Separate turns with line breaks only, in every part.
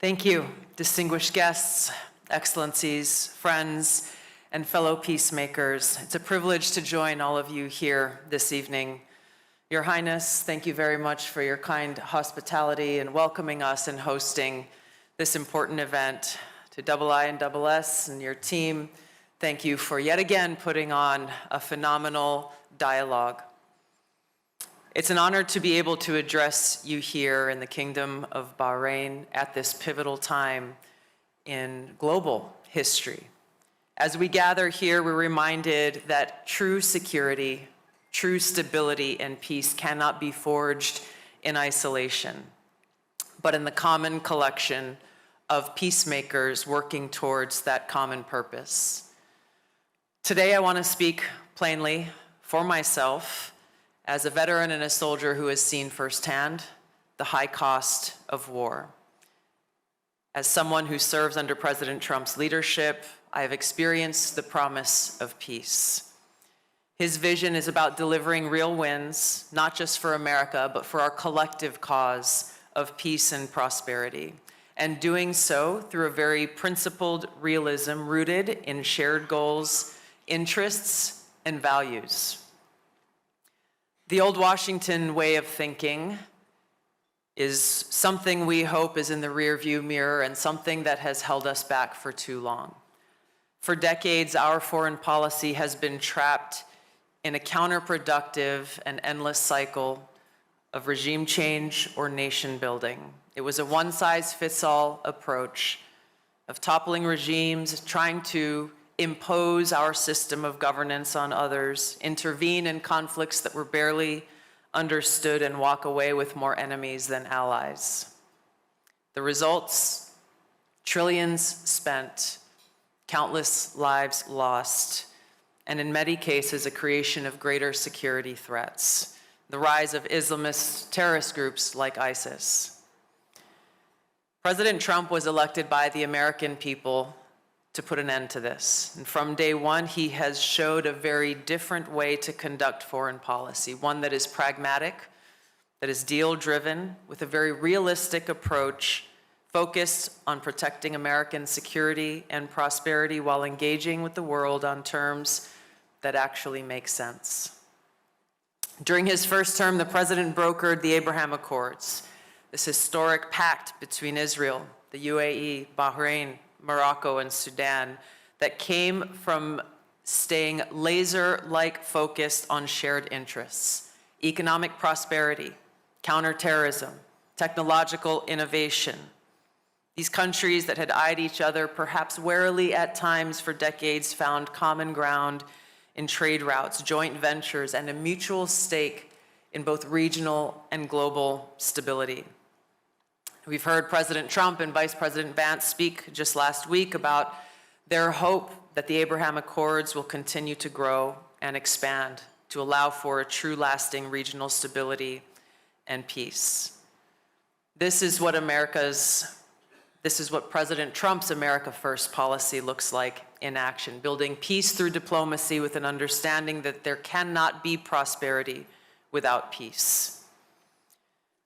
Thank you, distinguished guests, excellencies, friends, and fellow peacemakers. It's a privilege to join all of you here this evening. Your Highness, thank you very much for your kind hospitality and welcoming us and hosting this important event. To II and SS and your team, thank you for yet again putting on a phenomenal dialogue. It's an honor to be able to address you here in the Kingdom of Bahrain at this pivotal time in global history. As we gather here, we're reminded that true security, true stability, and peace cannot be forged in isolation, but in the common collection of peacemakers working towards that common purpose. Today, I want to speak plainly for myself as a veteran and a soldier who has seen firsthand the high cost of war. As someone who serves under President Trump's leadership, I have experienced the promise of peace. His vision is about delivering real wins, not just for America, but for our collective cause of peace and prosperity, and doing so through a very principled realism rooted in shared goals, interests, and values. The old Washington way of thinking is something we hope is in the rearview mirror and something that has held us back for too long. For decades, our foreign policy has been trapped in a counterproductive and endless cycle of regime change or nation building. It was a one-size-fits-all approach of toppling regimes, trying to impose our system of governance on others, intervene in conflicts that were barely understood, and walk away with more enemies than allies. The results: trillions spent, countless lives lost, and in many cases, a creation of greater security threats, the rise of Islamist terrorist groups like ISIS. President Trump was elected by the American people to put an end to this. And from day one, he has showed a very different way to conduct foreign policy, one that is pragmatic, that is deal-driven, with a very realistic approach focused on protecting American security and prosperity while engaging with the world on terms that actually make sense. During his first term, the president brokered the Abraham Accords, this historic pact between Israel, the UAE, Bahrain, Morocco, and Sudan that came from staying laser-like focused on shared interests: economic prosperity, counterterrorism, technological innovation. These countries that had eyed each other perhaps warily at times for decades found common ground in trade routes, joint ventures, and a mutual stake in both regional and global stability. We've heard President Trump and Vice President Vance speak just last week about their hope that the Abraham Accords will continue to grow and expand to allow for a true lasting regional stability and peace. This is what President Trump's America First policy looks like in action, building peace through diplomacy with an understanding that there cannot be prosperity without peace.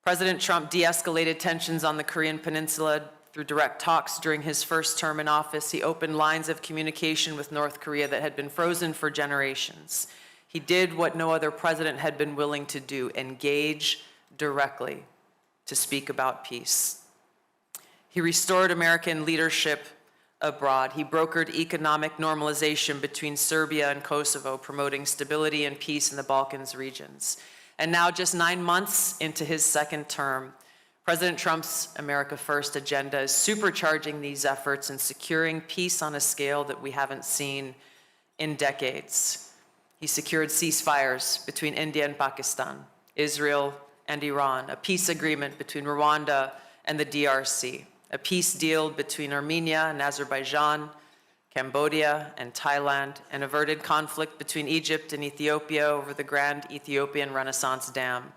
President Trump de-escalated tensions on the Korean Peninsula through direct talks during his first term in office. He opened lines of communication with North Korea that had been frozen for generations. He did what no other president had been willing to do: engage directly to speak about peace. He restored American leadership abroad. He brokered economic normalization between Serbia and Kosovo, promoting stability and peace in the Balkans regions. And now, just 9 months into his second term, President Trump's America First agenda is supercharging these efforts and securing peace on a scale that we haven't seen in decades. He secured ceasefires between India and Pakistan, Israel and Iran, a peace agreement between Rwanda and the DRC, a peace deal between Armenia and Azerbaijan, Cambodia and Thailand, and averted conflict between Egypt and Ethiopia over the Grand Ethiopian Renaissance Dam.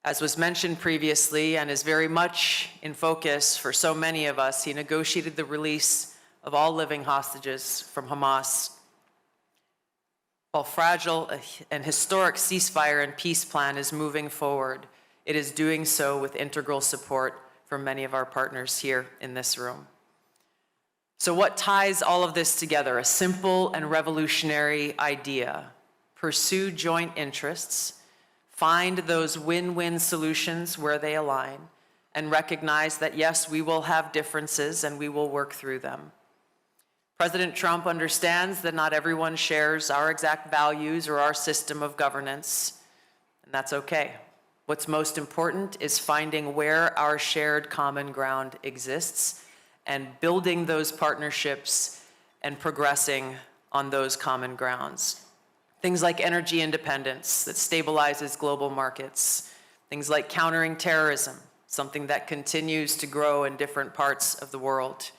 As was mentioned previously and is very much in focus for so many of us, he negotiated the release of all living hostages from Hamas. While fragile, an historic ceasefire and peace plan is moving forward, it is doing so with integral support for many of our partners here in this room. So what ties all of this together? A simple and revolutionary idea. Pursue joint interests, find those win-win solutions where they align, and recognize that yes, we will have differences and we will work through them. President Trump understands that not everyone shares our exact values or our system of governance, and that's okay. What's most important is finding where our shared common ground exists and building those partnerships and progressing on those common grounds. Things like energy independence that stabilizes global markets, things like countering terrorism, something that continues to grow in different parts of the world,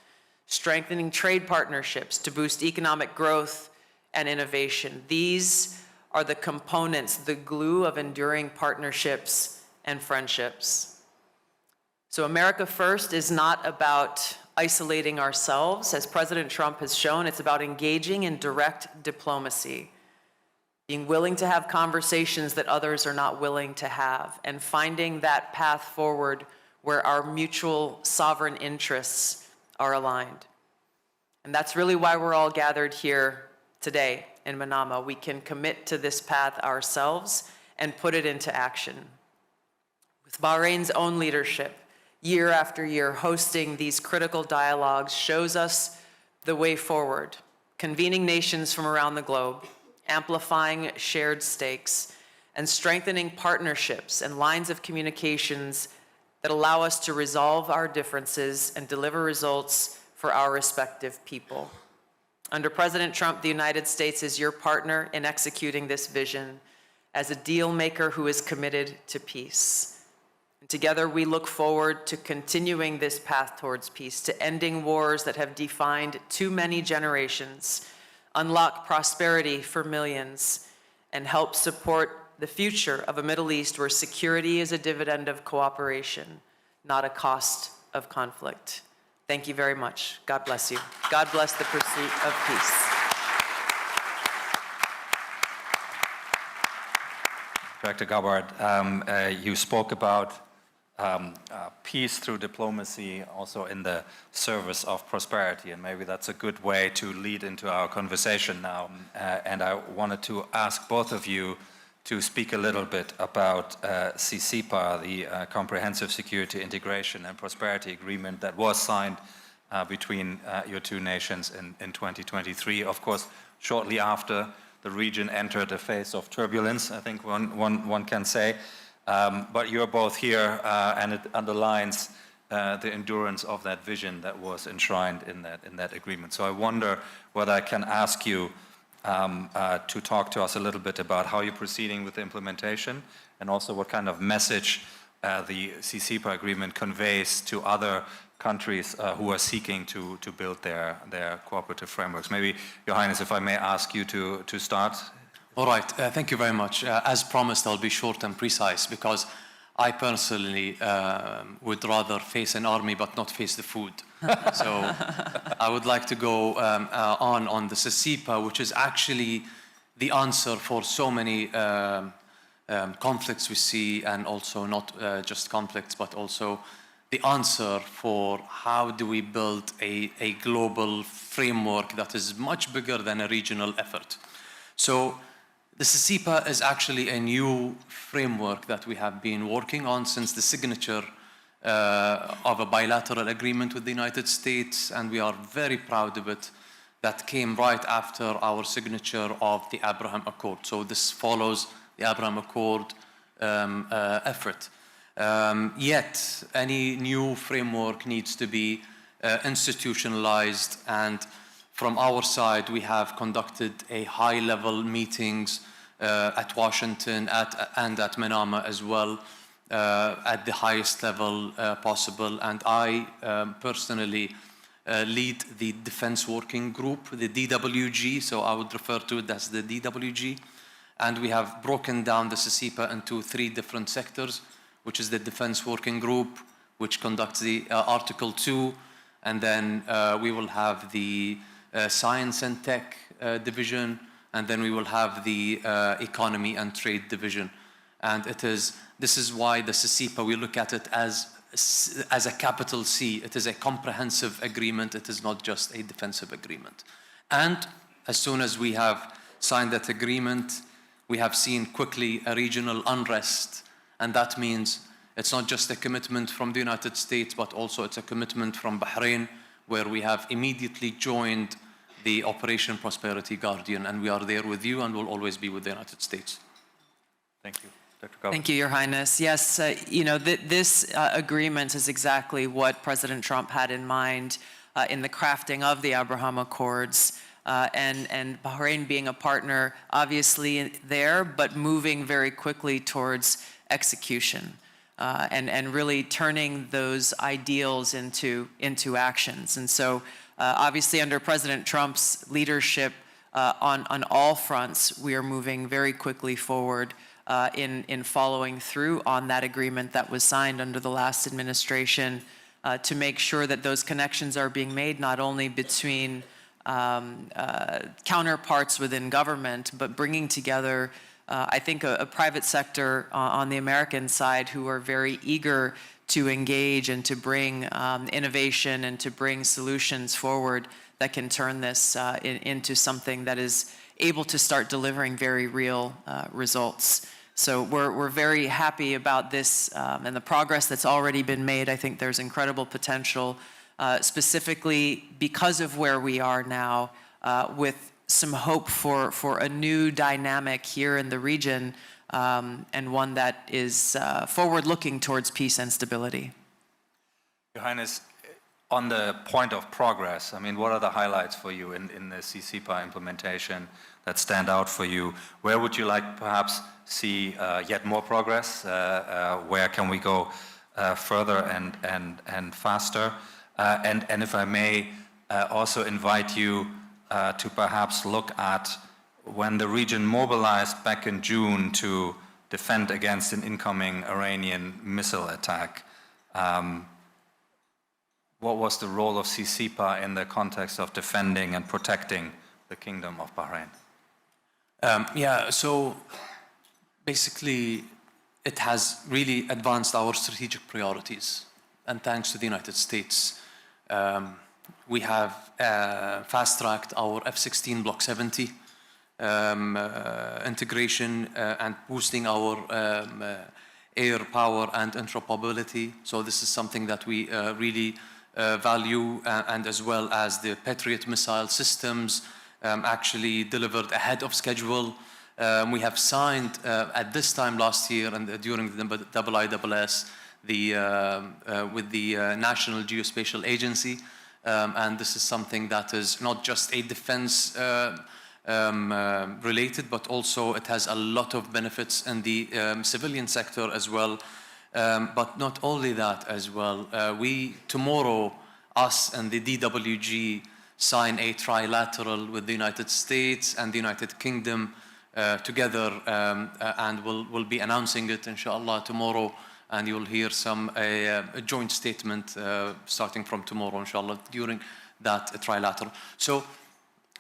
strengthening trade partnerships to boost economic growth and innovation. These are the components, the glue of enduring partnerships and friendships. So America First is not about isolating ourselves. As President Trump has shown, it's about engaging in direct diplomacy, being willing to have conversations that others are not willing to have, and finding that path forward where our mutual sovereign interests are aligned. And that's really why we're all gathered here today in Manama. We can commit to this path ourselves and put it into action. With Bahrain's own leadership, year after year, hosting these critical dialogues shows us the way forward, convening nations from around the globe, amplifying shared stakes, and strengthening partnerships and lines of communications that allow us to resolve our differences and deliver results for our respective people. Under President Trump, the United States is your partner in executing this vision as a deal maker who is committed to peace. And together we look forward to continuing this path towards peace, to ending wars that have defined too many generations, unlock prosperity for millions, and help support the future of a Middle East where security is a dividend of cooperation, not a cost of conflict. Thank you very much. God bless you. God bless the pursuit of peace.
Director Gabbard, you spoke about peace through diplomacy also in the service of prosperity, and maybe that's a good way to lead into our conversation now. And I wanted to ask both of you to speak a little bit about CCIPA, the Comprehensive Security Integration and Prosperity Agreement that was signed between your two nations in 2023. Of course, shortly after the region entered a phase of turbulence, I think one can say. But you're both here, and it underlines the endurance of that vision that was enshrined in that agreement. So I wonder whether I can ask you to talk to us a little bit about how you're proceeding with the implementation, and also what kind of message the CCIPA agreement conveys to other countries who are seeking to build their cooperative frameworks. Maybe, Your Highness, if I may ask you to start.
All right, thank you very much. As promised, I'll be short and precise, because I personally would rather face an army but not face the food. So I would like to go on the CCIPA, which is actually the answer for so many conflicts we see, and also not just conflicts, but also the answer for how do we build a global framework that is much bigger than a regional effort. So the CCIPA is actually a new framework that we have been working on since the signature of a bilateral agreement with the United States, and we are very proud of it. That came right after our signature of the Abraham Accord. So this follows the Abraham Accord effort. Yet, any new framework needs to be institutionalized, and from our side, we have conducted a high-level meetings at Washington and at Manama as well, at the highest level possible. And I personally lead the Defense Working Group, the DWG, so I would refer to it as the DWG. And we have broken down the CCIPA into 3 different sectors, which is the Defense Working Group, which conducts the Article 2, and then we will have the Science and Tech division, and then we will have the Economy and Trade division. And this is why the CCIPA, we look at it as as a capital C. It is a comprehensive agreement. It is not just a defensive agreement. And as soon as we have signed that agreement, we have seen quickly a regional unrest. And that means it's not just a commitment from the United States, but also it's a commitment from Bahrain, where we have immediately joined the Operation Prosperity Guardian, and we are there with you and will always be with the United States.
Thank you. Dr. Gabbard.
Thank you, Your Highness. Yes, this agreement is exactly what President Trump had in mind in the crafting of the Abraham Accords, and Bahrain being a partner, obviously there, but moving very quickly towards execution, and really turning those ideals into actions. And so, obviously, under President Trump's leadership on all fronts, we are moving very quickly forward in following through on that agreement that was signed under the last administration, to make sure that those connections are being made not only between counterparts within government, but bringing together, I think, a private sector on the American side who are very eager to engage and to bring innovation and to bring solutions forward that can turn this into something that is able to start delivering very real results. So we're very happy about this and the progress that's already been made. I think there's incredible potential, specifically because of where we are now, with some hope for a new dynamic here in the region, and one that is forward-looking towards peace and stability.
Your Highness, on the point of progress, I mean, what are the highlights for you in the CCIPA implementation that stand out for you? Where would you like perhaps see yet more progress? Where can we go further and faster? And if I may also invite you to perhaps look at when the region mobilized back in June to defend against an incoming Iranian missile attack. What was the role of CCIPA in the context of defending and protecting the Kingdom of Bahrain?
So basically it has really advanced our strategic priorities, and thanks to the United States. We have fast-tracked our F-16 Block 70 integration and boosting our air power and interoperability. So this is something that we really value, and as well as the Patriot missile systems actually delivered ahead of schedule. We have signed at this time last year and during the IISS with the National Geospatial Agency, and this is something that is not just a defense related, but also it has a lot of benefits in the civilian sector as well. But not only that as well, tomorrow, us and the DWG sign a trilateral with the United States and the United Kingdom together, and we'll be announcing it inshallah tomorrow, and you'll hear a joint statement starting from tomorrow inshallah during that trilateral. So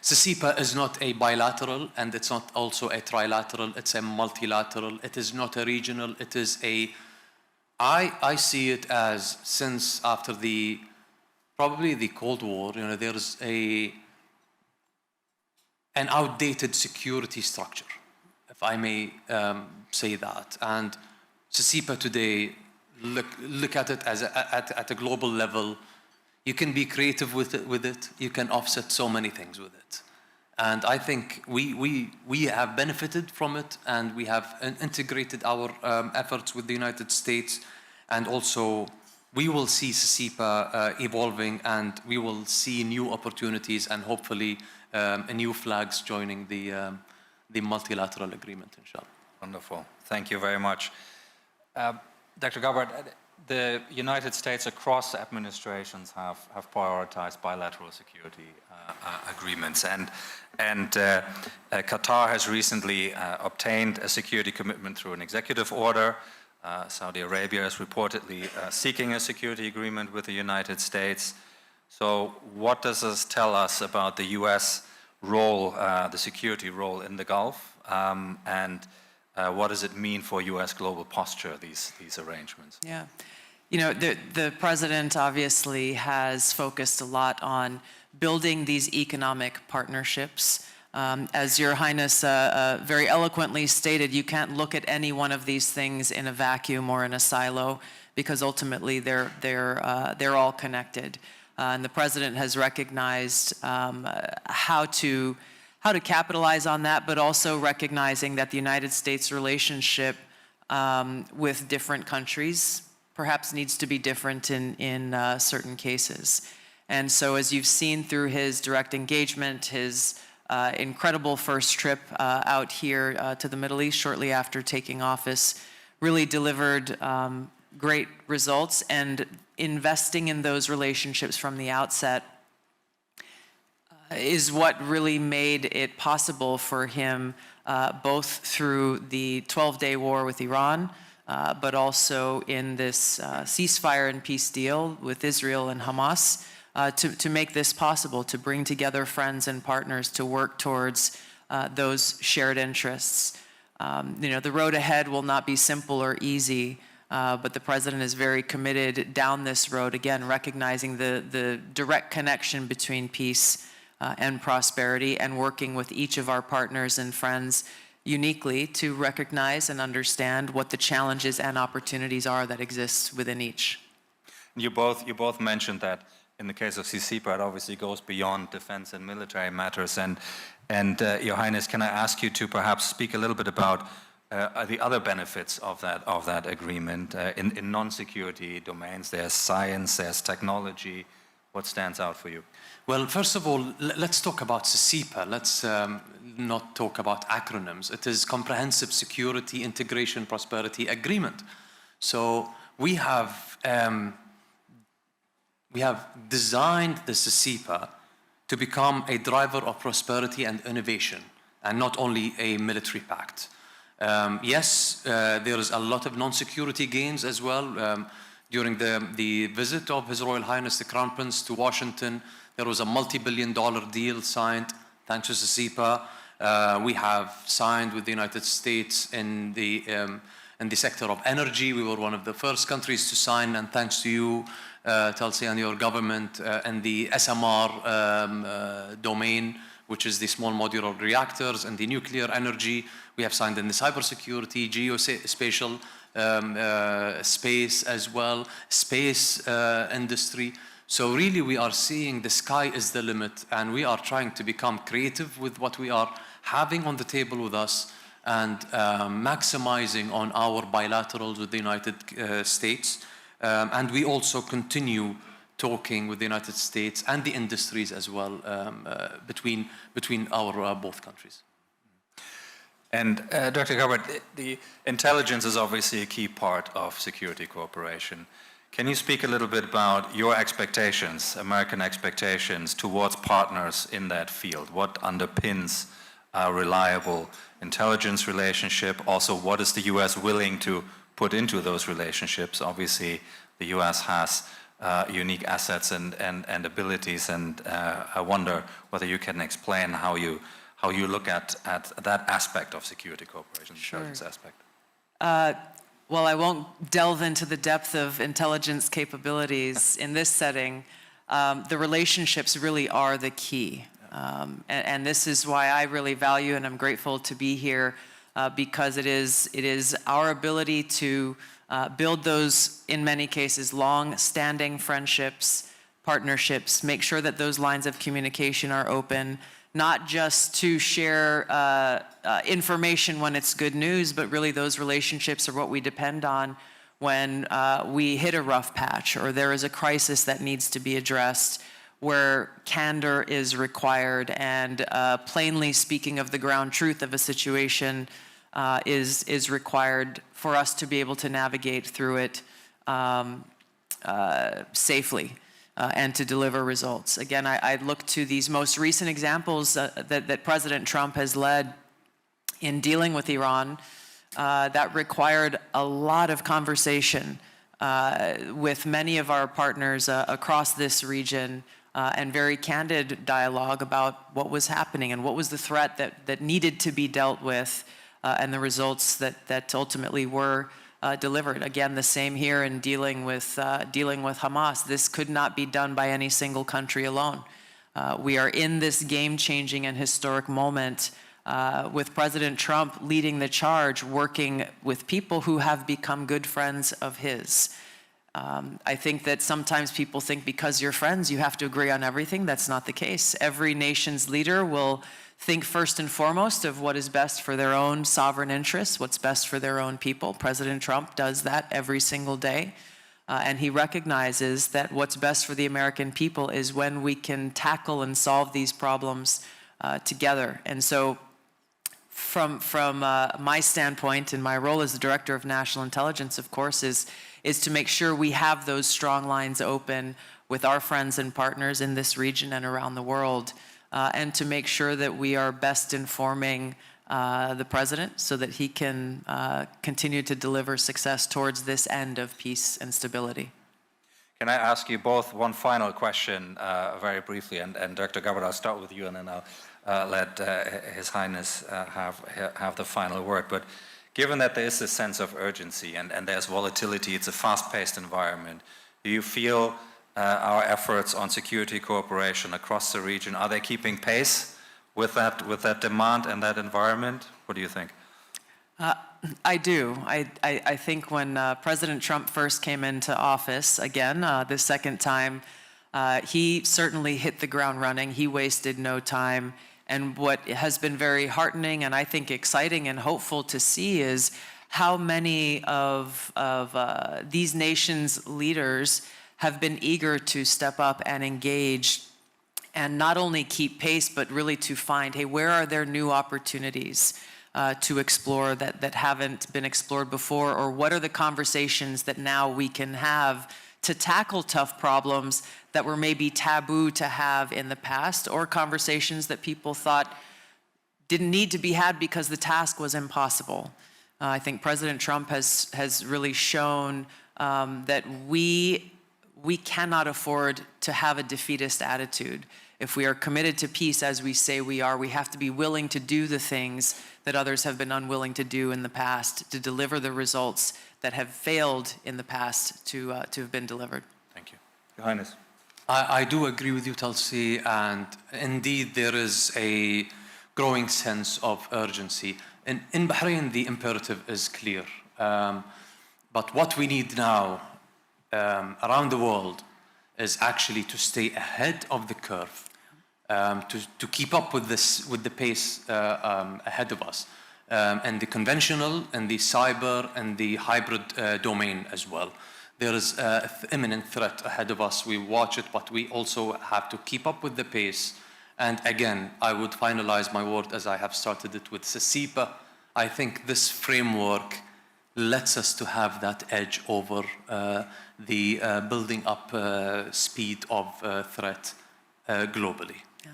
CCIPA is not a bilateral, and it's not also a trilateral, it's a multilateral. It is not a regional, it is I see it as, since after probably the Cold War, there's an outdated security structure, if I may say that. And CCIPA today, look at it as at a global level. You can be creative with it. You can offset so many things with it. And I think we have benefited from it, and we have integrated our efforts with the United States, and also we will see CCIPA evolving, and we will see new opportunities and hopefully new flags joining the multilateral agreement, inshallah.
Wonderful. Thank you very much. Dr. Gabbard, the United States across administrations have prioritized bilateral security agreements, and Qatar has recently obtained a security commitment through an executive order. Saudi Arabia is reportedly seeking a security agreement with the United States. So what does this tell us about the U.S. role, the security role in the Gulf, and what does it mean for U.S. global posture, these arrangements?
Yeah. You know, the president obviously has focused a lot on building these economic partnerships. As Your Highness very eloquently stated, you can't look at any one of these things in a vacuum or in a silo, because ultimately they're all connected. And the president has recognized how to capitalize on that, but also recognizing that the United States relationship with different countries perhaps needs to be different in certain cases. And so as you've seen through his direct engagement, his incredible first trip out here to the Middle East shortly after taking office, really delivered great results, and investing in those relationships from the outset is what really made it possible for him, both through the 12-day war with Iran, but also in this ceasefire and peace deal with Israel and Hamas, to make this possible, to bring together friends and partners to work towards those shared interests. You know, the road ahead will not be simple or easy, but the president is very committed down this road, again, recognizing the direct connection between peace and prosperity, and working with each of our partners and friends uniquely to recognize and understand what the challenges and opportunities are that exist within each.
You both mentioned that in the case of CCIPA, it obviously goes beyond defense and military matters. And Your Highness, can I ask you to perhaps speak a little bit about the other benefits of that agreement in non-security domains? There's science, there's technology. What stands out for you?
Well, first of all, let's talk about CCIPA. Let's not talk about acronyms. It is Comprehensive Security, Integration, Prosperity Agreement. So we have designed the CCIPA to become a driver of prosperity and innovation, and not only a military pact. Yes, there is a lot of non-security gains as well. During the visit of His Royal Highness the Crown Prince to Washington, there was a multi-billion-dollar deal signed thanks to CCIPA. We have signed with the United States in the sector of energy. We were one of the first countries to sign, and thanks to you, Tulsi, and your government, in the SMR domain, which is the small modular reactors, and the nuclear energy. We have signed in the cybersecurity, geospatial space as well, space industry. So really we are seeing the sky is the limit, and we are trying to become creative with what we are having on the table with us, and maximizing on our bilaterals with the United States. And we also continue talking with the United States and the industries as well, between our both countries.
And Dr. Gabbard, the intelligence is obviously a key part of security cooperation. Can you speak a little bit about your expectations, American expectations, towards partners in that field? What underpins a reliable intelligence relationship? Also, what is the U.S. willing to put into those relationships? Obviously, the U.S. has unique assets and abilities, and I wonder whether you can explain how you look at that aspect of security cooperation,
Sure.
intelligence aspect.
Well, I won't delve into the depth of intelligence capabilities in this setting. The relationships really are the key. And this is why I really value and I'm grateful to be here, because it is our ability to build those, in many cases, long-standing friendships, partnerships, make sure that those lines of communication are open, not just to share information when it's good news, but really those relationships are what we depend on when we hit a rough patch or there is a crisis that needs to be addressed, where candor is required, and plainly speaking of the ground truth of a situation is required for us to be able to navigate through it safely. And to deliver results. Again, I look to these most recent examples that President Trump has led in dealing with Iran that required a lot of conversation with many of our partners across this region, and very candid dialogue about what was happening and what was the threat that needed to be dealt with, and the results that ultimately were delivered. Again, the same here in dealing with Hamas. This could not be done by any single country alone. We are in this game-changing and historic moment with President Trump leading the charge, working with people who have become good friends of his. I think that sometimes people think because you're friends, you have to agree on everything. That's not the case. Every nation's leader will think first and foremost of what is best for their own sovereign interests, what's best for their own people. President Trump does that every single day. And he recognizes that what's best for the American people is when we can tackle and solve these problems together. And so from my standpoint, and my role as the Director of National Intelligence, of course, is to make sure we have those strong lines open with our friends and partners in this region and around the world, and to make sure that we are best informing the President so that he can continue to deliver success towards this end of peace and stability.
Can I ask you both one final question very briefly? And Dr. Gabbard, I'll start with you, and then I'll let His Highness have the final word. But given that there is a sense of urgency and there's volatility, it's a fast-paced environment, do you feel our efforts on security cooperation across the region, are they keeping pace with that demand and that environment? What do you think?
I do. I think when President Trump first came into office, again, the second time, he certainly hit the ground running. He wasted no time. And what has been very heartening and I think exciting and hopeful to see is how many of these nations' leaders have been eager to step up and engage and not only keep pace, but really to find, hey, where are there new opportunities to explore that haven't been explored before, or what are the conversations that now we can have to tackle tough problems that were maybe taboo to have in the past, or conversations that people thought didn't need to be had because the task was impossible. I think President Trump has really shown that we cannot afford to have a defeatist attitude. If we are committed to peace, as we say we are, we have to be willing to do the things that others have been unwilling to do in the past, to deliver the results that have failed in the past to have been delivered.
Thank you. Your Highness.
I do agree with you, Tulsi, and indeed there is a growing sense of urgency. In Bahrain, the imperative is clear. But what we need now around the world is actually to stay ahead of the curve, to keep up with the pace ahead of us, and the conventional and the cyber and the hybrid domain as well. There is an imminent threat ahead of us. We watch it, but we also have to keep up with the pace. And again, I would finalize my word as I have started it with CCIPA. I think this framework lets us to have that edge over the building up speed of threat globally.
Yeah.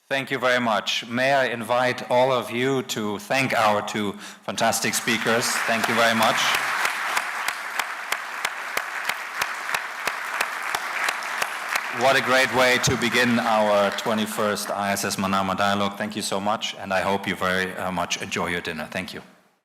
Thank you very much. May I invite all of you to thank our two fantastic speakers. Thank you very much. What a great way to begin our 21st ISS Manama Dialogue. Thank you so much, and I hope you very much enjoy your dinner. Thank you.